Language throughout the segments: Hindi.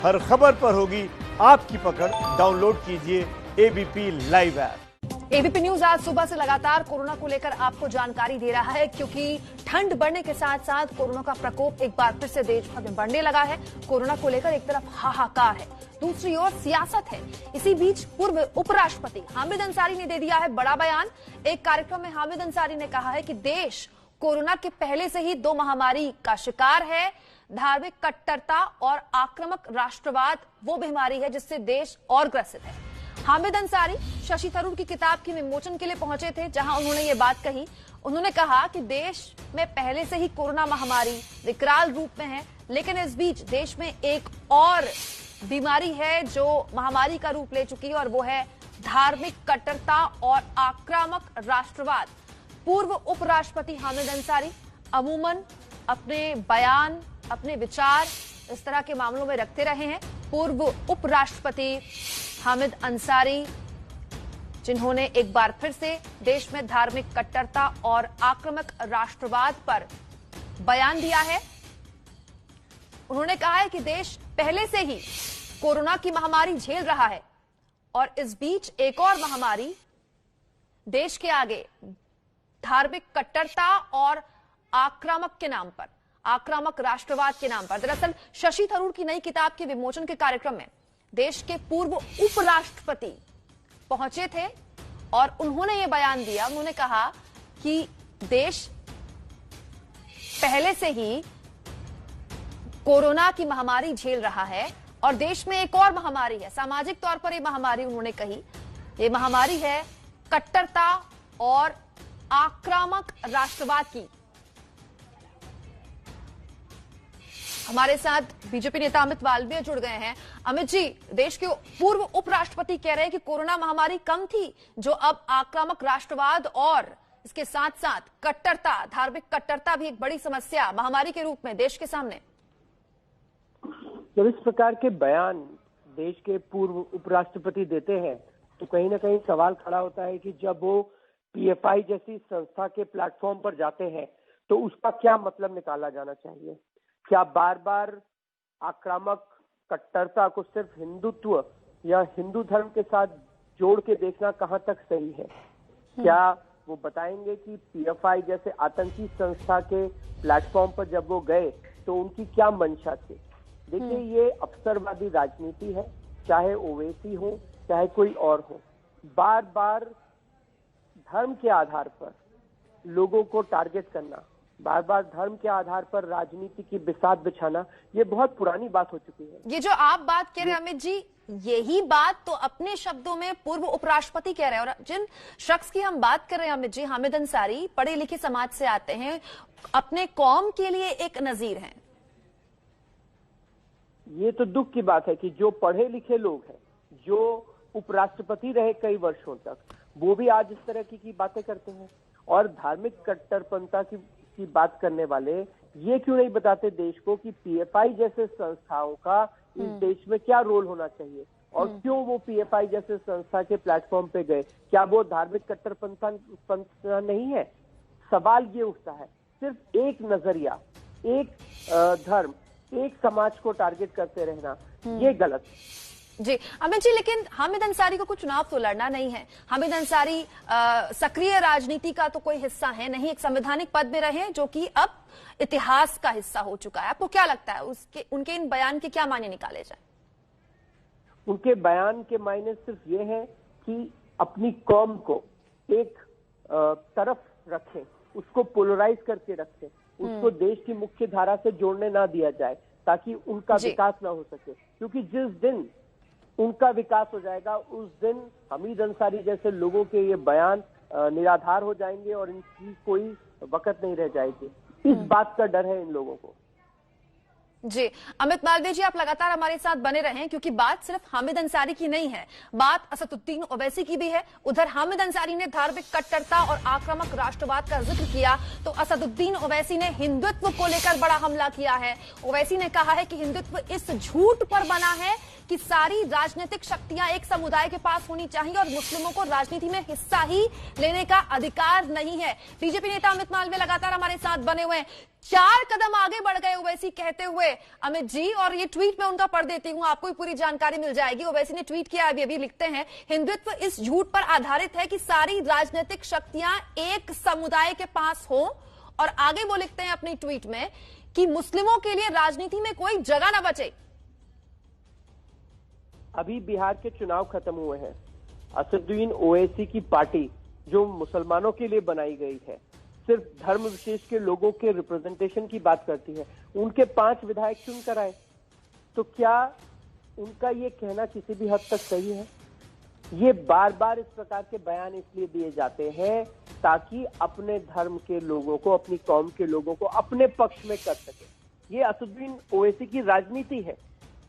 हर खबर पर होगी आपकी पकड़। डाउनलोड कीजिए ABP live app. ABP news आज सुबह से लगातार कोरोना को लेकर आपको जानकारी दे रहा है, क्योंकि ठंड बढ़ने के साथ साथ कोरोना का प्रकोप एक बार फिर से देश भर में बढ़ने लगा है। कोरोना को लेकर एक तरफ हाहाकार है, दूसरी ओर सियासत है। इसी बीच पूर्व उपराष्ट्रपति हामिद अंसारी ने दे दिया है बड़ा बयान। एक कार्यक्रम में हामिद अंसारी ने कहा है कि देश कोरोना के पहले से ही दो महामारी का शिकार है। धार्मिक कट्टरता और आक्रामक राष्ट्रवाद वो बीमारी है जिससे देश और ग्रसित है। हामिद अंसारी शशि थरूर की किताब के विमोचन के लिए पहुंचे थे, जहां उन्होंने ये बात कही। उन्होंने कहा कि देश में पहले से ही कोरोना महामारी विकराल रूप में है, लेकिन इस बीच देश में एक और बीमारी है जो महामारी का रूप ले चुकी है, और वो है धार्मिक कट्टरता और आक्रामक राष्ट्रवाद। पूर्व उपराष्ट्रपति हामिद अंसारी अमूमन अपने बयान, अपने विचार इस तरह के मामलों में रखते रहे हैं। पूर्व उपराष्ट्रपति हामिद अंसारी, जिन्होंने एक बार फिर से देश में धार्मिक कट्टरता और आक्रामक राष्ट्रवाद पर बयान दिया है। उन्होंने कहा है कि देश पहले से ही कोरोना की महामारी झेल रहा है, और इस बीच एक और महामारी देश के आगे धार्मिक कट्टरता और आक्रामक के नाम पर, आक्रामक राष्ट्रवाद के नाम पर। दरअसल शशि थरूर की नई किताब के विमोचन के कार्यक्रम में देश के पूर्व उपराष्ट्रपति पहुंचे थे और उन्होंने ये बयान दिया। उन्होंने कहा कि देश पहले से ही कोरोना की महामारी झेल रहा है, और देश में एक और महामारी है। सामाजिक तौर पर यह महामारी, उन्होंने कही, ये महामारी है कट्टरता और आक्रामक राष्ट्रवाद की। हमारे साथ बीजेपी नेता अमित मालवीय जुड़ गए हैं। अमित जी, देश के पूर्व उपराष्ट्रपति कह रहे हैं कि कोरोना महामारी कम थी, जो अब आक्रामक राष्ट्रवाद और इसके साथ साथ कट्टरता, धार्मिक कट्टरता भी एक बड़ी समस्या महामारी के रूप में देश के सामने। जब इस प्रकार के बयान देश के पूर्व उपराष्ट्रपति देते हैं तो कहीं ना कहीं सवाल खड़ा होता है कि जब वो पीएफआई जैसी संस्था के प्लेटफॉर्म पर जाते हैं तो उसका क्या मतलब निकाला जाना चाहिए। क्या बार बार आक्रामक कट्टरता को सिर्फ हिंदुत्व या हिंदू धर्म के साथ जोड़ के देखना कहां तक सही है। क्या वो बताएंगे कि पीएफआई जैसे आतंकी संस्था के प्लेटफॉर्म पर जब वो गए तो उनकी क्या मंशा थी। देखिए, ये अवसरवादी राजनीति है, चाहे ओवैसी हो चाहे कोई और हो। बार बार धर्म के आधार पर लोगों को टारगेट करना, बार बार धर्म के आधार पर राजनीति की बिसात बिछाना, ये बहुत पुरानी बात हो चुकी है। ये जो आप बात कह रहे हैं अमित जी, यही बात तो अपने शब्दों में पूर्व उपराष्ट्रपति कह रहे हैं। और जिन शख्स की हम बात कर रहे हैं अमित जी, हामिद अंसारी, पढ़े लिखे समाज से आते हैं, अपने कौम के लिए एक नजीर हैं। ये तो दुख की बात है कि जो पढ़े लिखे लोग हैं, जो उपराष्ट्रपति रहे कई वर्षों तक, वो भी आज इस तरह की बातें करते हैं। और धार्मिक कट्टरपंथा की बात करने वाले ये क्यों नहीं बताते देश को कि पीएफआई जैसे संस्थाओं का इस देश में क्या रोल होना चाहिए, और क्यों वो पीएफआई जैसे संस्था के प्लेटफॉर्म पे गए। क्या वो धार्मिक कट्टरपंथा नहीं है। सवाल ये उठता है, सिर्फ एक नजरिया, एक धर्म, एक समाज को टारगेट करते रहना, ये गलत जी। अमित जी, लेकिन हामिद अंसारी को कुछ चुनाव तो लड़ना नहीं है। हामिद अंसारी सक्रिय राजनीति का तो कोई हिस्सा है नहीं, एक संवैधानिक पद में रहे जो कि अब इतिहास का हिस्सा हो चुका है। आपको क्या लगता है उनके इन बयान के क्या मायने निकाले जाए? उनके बयान के मायने सिर्फ ये है कि अपनी कौम को एक तरफ रखें, उसको पोलराइज करके रखें, उसको देश की मुख्य धारा से जोड़ने ना दिया जाए, ताकि उनका विकास ना हो सके। क्योंकि जिस दिन उनका विकास हो जाएगा, उस दिन हामिद अंसारी जैसे लोगों के ये बयान निराधार हो जाएंगे और इनकी कोई वक़्त नहीं रह जाएगी। इस बात का डर है इन लोगों को। जी, अमित मालवीय जी, आप लगातार हमारे साथ बने रहें, क्योंकि बात सिर्फ हामिद अंसारी की नहीं है, बात असदुद्दीन ओवैसी की भी है। उधर हामिद अंसारी ने धार्मिक कट्टरता और आक्रामक राष्ट्रवाद का जिक्र किया, तो असदुद्दीन ओवैसी ने हिंदुत्व को लेकर बड़ा हमला किया है। ओवैसी ने कहा है कि हिंदुत्व इस झूठ पर बना है कि सारी राजनीतिक शक्तियां एक समुदाय के पास होनी चाहिए और मुस्लिमों को राजनीति में हिस्सा ही लेने का अधिकार नहीं है। बीजेपी नेता अमित मालवीय लगातार हमारे साथ बने हुए हैं, 4 कदम आगे बढ़ गए ओवैसी कहते हुए अमित जी, और ये ट्वीट मैं उनका पढ़ देती हूं, आपको भी पूरी जानकारी मिल जाएगी। ओवैसी ने ट्वीट किया, अभी लिखते हैं, हिंदुत्व इस झूठ पर आधारित है कि सारी राजनीतिक शक्तियां एक समुदाय के पास हो, और आगे वो लिखते हैं अपनी ट्वीट में कि मुस्लिमों के लिए राजनीति में कोई जगह न बचे। अभी बिहार के चुनाव खत्म हुए हैं, असदुद्दीन ओवैसी की पार्टी जो मुसलमानों के लिए बनाई गई है, सिर्फ धर्म विशेष के लोगों के रिप्रेजेंटेशन की बात करती है, उनके 5 विधायक चुनकर आए, तो क्या उनका ये कहना किसी भी हद तक सही है? ये बार बार इस प्रकार के बयान इसलिए दिए जाते हैं ताकि अपने धर्म के लोगों को, अपनी कौम के लोगों को अपने पक्ष में कर सके। ये असदुद्दीन ओवैसी की राजनीति है।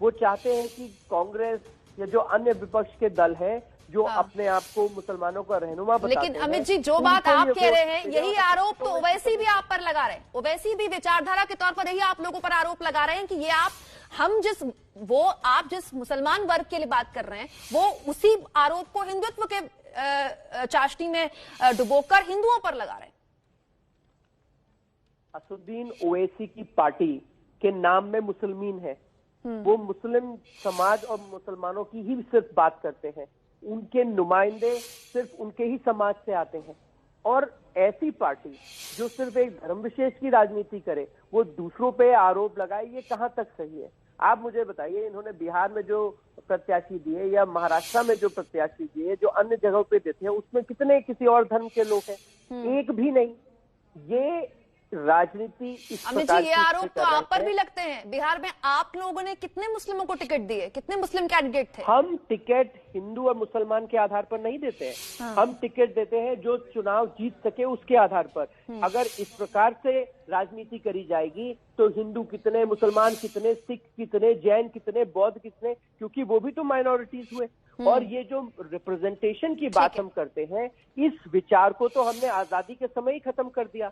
वो चाहते हैं कि कांग्रेस या जो अन्य विपक्ष के दल हैं जो अपने आप को मुसलमानों का रहनुमा बताते हैं। लेकिन अमित जी, जो बात आप कह रहे हैं यही आरोप तो ओवैसी भी आप पर लगा रहे हैं। ओवैसी भी विचारधारा के तौर पर यही आप लोगों पर आरोप लगा रहे हैं कि ये आप जिस मुसलमान वर्ग के लिए बात कर रहे हैं, वो उसी आरोप को हिंदुत्व के चाशनी में डुबोकर हिंदुओं पर लगा रहे हैं। असदुद्दीन ओवैसी की पार्टी के नाम में मुसलमान है, वो मुस्लिम समाज और मुसलमानों की ही सिर्फ बात करते हैं, उनके नुमाइंदे सिर्फ उनके ही समाज से आते हैं। और ऐसी पार्टी जो सिर्फ एक धर्म विशेष की राजनीति करे, वो दूसरों पे आरोप लगाए, ये कहां तक सही है? आप मुझे बताइए, इन्होंने बिहार में जो प्रत्याशी दिए या महाराष्ट्र में जो प्रत्याशी दिए, जो अन्य जगहों पे देते हैं, उसमें कितने किसी और धर्म के लोग हैं? एक भी नहीं। ये राजनीति इस अमित जी, ये आरोप तो आप पर भी लगते हैं। बिहार में आप लोगों ने कितने मुस्लिमों को टिकट दिए? कितने मुस्लिम कैंडिडेट थे? हम टिकट हिंदू और मुसलमान के आधार पर नहीं देते हैं। हम टिकट देते हैं जो चुनाव जीत सके उसके आधार पर। अगर इस प्रकार से राजनीति करी जाएगी तो हिंदू कितने, मुसलमान कितने, सिख कितने, जैन कितने, बौद्ध कितने, क्योंकि वो भी तो माइनॉरिटीज हुए। और ये जो रिप्रेजेंटेशन की बात हम करते हैं, इस विचार को तो हमने आजादी के समय ही खत्म कर दिया।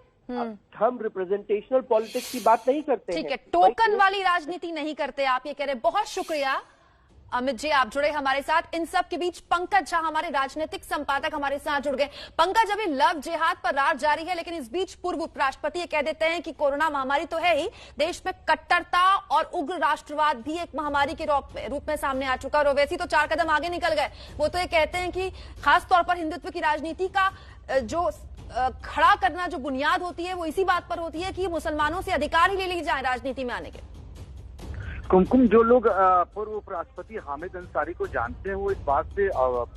हम रिप्रेजेंटेशनल पॉलिटिक्स की बात नहीं करते हैं। ठीक है, टोकन वाली राजनीति नहीं करते आप, ये कह रहे हैं। बहुत शुक्रिया अमित जी, आप जुड़े हमारे साथ। इन सब के बीच पंकज झा, हमारे राजनीतिक संपादक, हमारे साथ जुड़ गए। पंकज, अभी लव जिहाद पर रार जारी है, लेकिन इस बीच पूर्व उपराष्ट्रपति ये कह देते हैं कि कोरोना महामारी तो है ही, देश में कट्टरता और उग्र राष्ट्रवाद भी एक महामारी के रूप में सामने आ चुका है। और ओवैसी तो 4 कदम आगे निकल गए। वो तो ये कहते हैं कि खासतौर पर हिंदुत्व की राजनीति का जो खड़ा करना जो बुनियाद होती है, वो इसी बात पर होती है कि मुसलमानों से अधिकार ही ले ली जाए राजनीति में आने के। कुमकुम, जो लोग पूर्व उपराष्ट्रपति हामिद अंसारी को जानते हैं वो इस बात से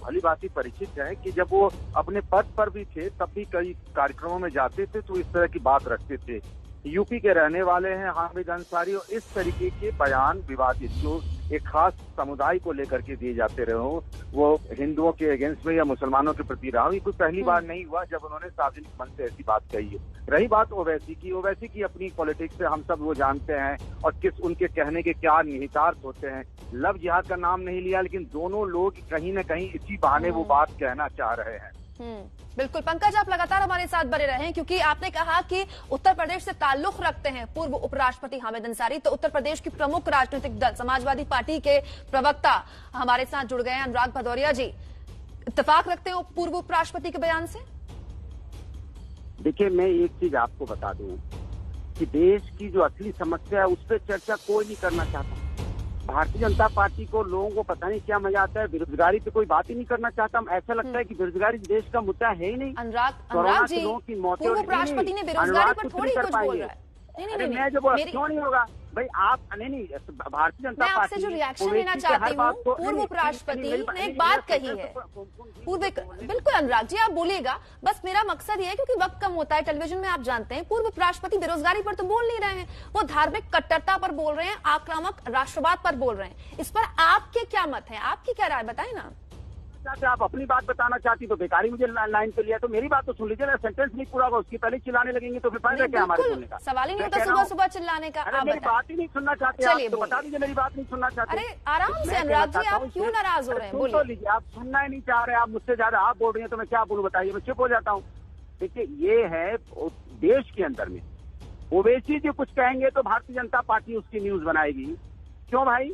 भली भांति परिचित हैं कि जब वो अपने पद पर भी थे तब भी कई कार्यक्रमों में जाते थे तो इस तरह की बात रखते थे। यूपी के रहने वाले हैं हामिद अंसारी, और इस तरीके के बयान विवादित जो एक खास समुदाय को लेकर के दिए जाते रहे हो, वो हिंदुओं के अगेंस्ट में या मुसलमानों के प्रति रहा, ये कोई पहली बार नहीं हुआ जब उन्होंने सार्वजनिक मंच से ऐसी बात कही है। रही बात ओवैसी की अपनी पॉलिटिक्स से हम सब वो जानते हैं और किस उनके कहने के क्या निहितार्थ होते हैं। लव जिहाद का नाम नहीं लिया, लेकिन दोनों लोग कहीं न कहीं इसी बहाने वो बात कहना चाह रहे हैं। बिल्कुल पंकज, आप लगातार हमारे साथ बने रहे, क्योंकि आपने कहा कि उत्तर प्रदेश से ताल्लुक रखते हैं पूर्व उपराष्ट्रपति हामिद अंसारी। तो उत्तर प्रदेश की प्रमुख राजनीतिक दल समाजवादी पार्टी के प्रवक्ता हमारे साथ जुड़ गए हैं, अनुराग भदौरिया जी। इत्तेफाक रखते हैं पूर्व उपराष्ट्रपति के बयान से? देखिए, मैं एक चीज आपको बता दूं कि देश की जो असली समस्या है उस पर चर्चा कोई नहीं करना चाहता। भारतीय जनता पार्टी को, लोगों को पता नहीं क्या मजा आता है, बेरोजगारी पे कोई बात ही नहीं करना चाहता। ऐसा लगता है कि बेरोजगारी देश का मुद्दा है ही नहीं। अनुराग जी, पूर्व उपराष्ट्रपति ने बेरोजगारी पर थोड़ी कुछ बोल रहा है। नहीं, मैं जब क्यों नहीं होगा भाई, आप नहीं भारतीय जनता पार्टी। मैं आपसे जो रिएक्शन लेना चाहती हूँ, पूर्व उपराष्ट्रपति ने एक बात कही है। बिल्कुल अनुराग जी, आप बोलिएगा, बस मेरा मकसद ये है क्योंकि वक्त कम होता है टेलीविजन में, आप जानते हैं। पूर्व उपराष्ट्रपति बेरोजगारी पर तो बोल नहीं रहे हैं, वो धार्मिक कट्टरता पर बोल रहे हैं, आक्रामक राष्ट्रवाद पर बोल रहे हैं। इस पर आपके क्या मत है, आपकी क्या राय, बताए ना। आप अपनी बात बताना चाहती तो बेकारी मुझे लाइन पे लिया, तो मेरी बात तो सुन लीजिए ना। सेंटेंस नहीं पूरा होगा उसकी पहले चिल्लाने लगेंगे तो फिर फायदा क्या हमारे बोलने का? सवाल ही नहीं होता सुबह सुबह चिल्लाने का। आप मेरी बात ही नहीं सुनना चाहते, आप तो बता दीजिए मेरी बात नहीं सुनना चाहते। अरे आराम से अनुराग जी, आप क्यों नाराज हो रहे हैं, बोलिए। लीजिए, आप सुनना ही नहीं चाह रहे, आप मुझसे ज्यादा आप बोल रही हैं तो मैं क्या बोलूं बताइए, मैं चुप हो जाता हूँ। देखिए, ये है देश के अंदर में ओवैसी जी कुछ कहेंगे तो भारतीय जनता पार्टी उसकी न्यूज बनाएगी। क्यों भाई?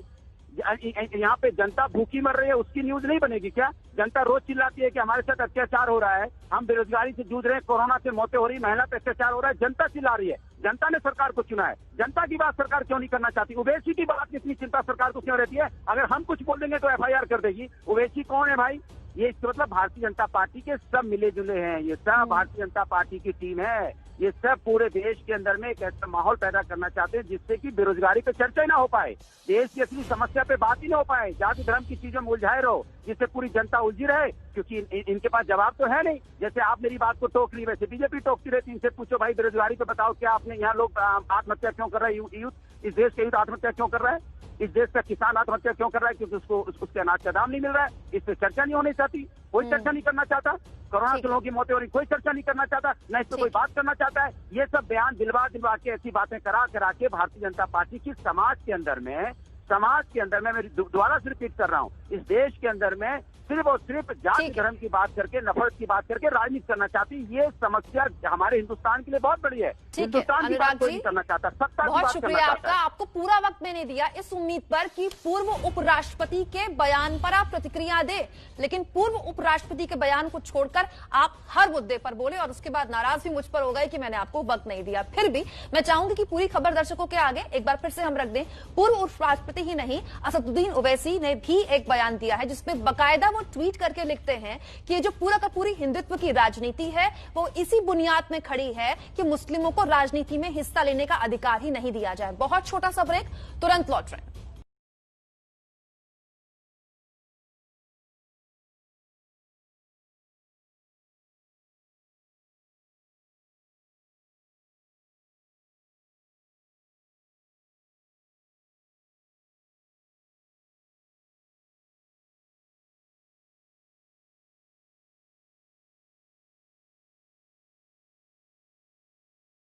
यहाँ पे जनता भूखी मर रही है, उसकी न्यूज नहीं बनेगी क्या? जनता रोज चिल्लाती है कि हमारे साथ अत्याचार हो रहा है, हम बेरोजगारी से जूझ रहे हैं, कोरोना से मौतें हो रही, महिला पे अत्याचार हो रहा है, जनता चिल्ला रही है। जनता ने सरकार को चुना है, जनता की बात सरकार क्यों नहीं करना चाहती? ओवैसी की बात इतनी चिंता सरकार को क्यों रहती है? अगर हम कुछ बोल देंगे तो FIR कर देगी। ओवैसी कौन है भाई? ये इसका मतलब भारतीय जनता पार्टी के सब मिले जुले हैं, ये सब भारतीय जनता पार्टी की टीम है। ये सब पूरे देश के अंदर में एक ऐसा माहौल पैदा करना चाहते हैं जिससे कि बेरोजगारी पे चर्चा ही ना हो पाए, देश की असली समस्या पे बात ही ना हो पाए, जाति धर्म की चीजों में उलझाए रहो, जिससे पूरी जनता उलझी रहे, क्योंकि इनके पास जवाब तो है नहीं। जैसे आप मेरी बात को टोक ली, वैसे बीजेपी टोकती रहती। इनसे पूछो भाई बेरोजगारी पे बताओ, क्या आपने यहाँ लोग आत्महत्या क्यों कर रहे हैं? यूथ, इस देश के यूथ आत्महत्या क्यों कर रहा है? इस देश का किसान आत्महत्या क्यों कर रहा है? क्योंकि उसके अनाज का दाम नहीं मिल रहा है। इस पे चर्चा नहीं होनी चाहती, कोई चर्चा नहीं करना चाहता। कोरोना से लोगों की मौतें हो रही, कोई चर्चा नहीं करना चाहता, न इस पे कोई बात करना चाहता है। ये सब बयान दिलवा के ऐसी बातें करा के भारतीय जनता पार्टी की समाज के अंदर में मैं दोबारा से रिपीट कर रहा हूँ, इस देश के अंदर में सिर्फ और सिर्फ जाति धर्म की बात करके, नफरत की बात करके राजनीति करना चाहती। ये समस्या हमारे हिंदुस्तान के लिए बहुत बड़ी है। हिंदुस्तान की बात कोई नहीं करना चाहता, सत्ता की बात करना चाहता है। बहुत शुक्रिया आपका, आपको पूरा वक्त मैंने दिया इस उम्मीद पर कि पूर्व उपराष्ट्रपति के बयान पर आप प्रतिक्रिया दे, लेकिन पूर्व उपराष्ट्रपति के बयान को छोड़कर आप हर मुद्दे पर बोले और उसके बाद नाराज भी मुझ पर हो गए कि मैंने आपको वक्त नहीं दिया। फिर भी मैं चाहूंगी कि पूरी खबर दर्शकों के आगे एक बार फिर से हम रख दें। पूर्व उपराष्ट्रपति ही नहीं, असदुद्दीन ओवैसी ने भी एक बयान दिया है जिसमें बाकायदा ट्वीट करके लिखते हैं कि ये जो पूरा का पूरी हिंदुत्व की राजनीति है वो इसी बुनियाद में खड़ी है कि मुस्लिमों को राजनीति में हिस्सा लेने का अधिकार ही नहीं दिया जाए। बहुत छोटा सा ब्रेक, तुरंत लौट रहे हैं।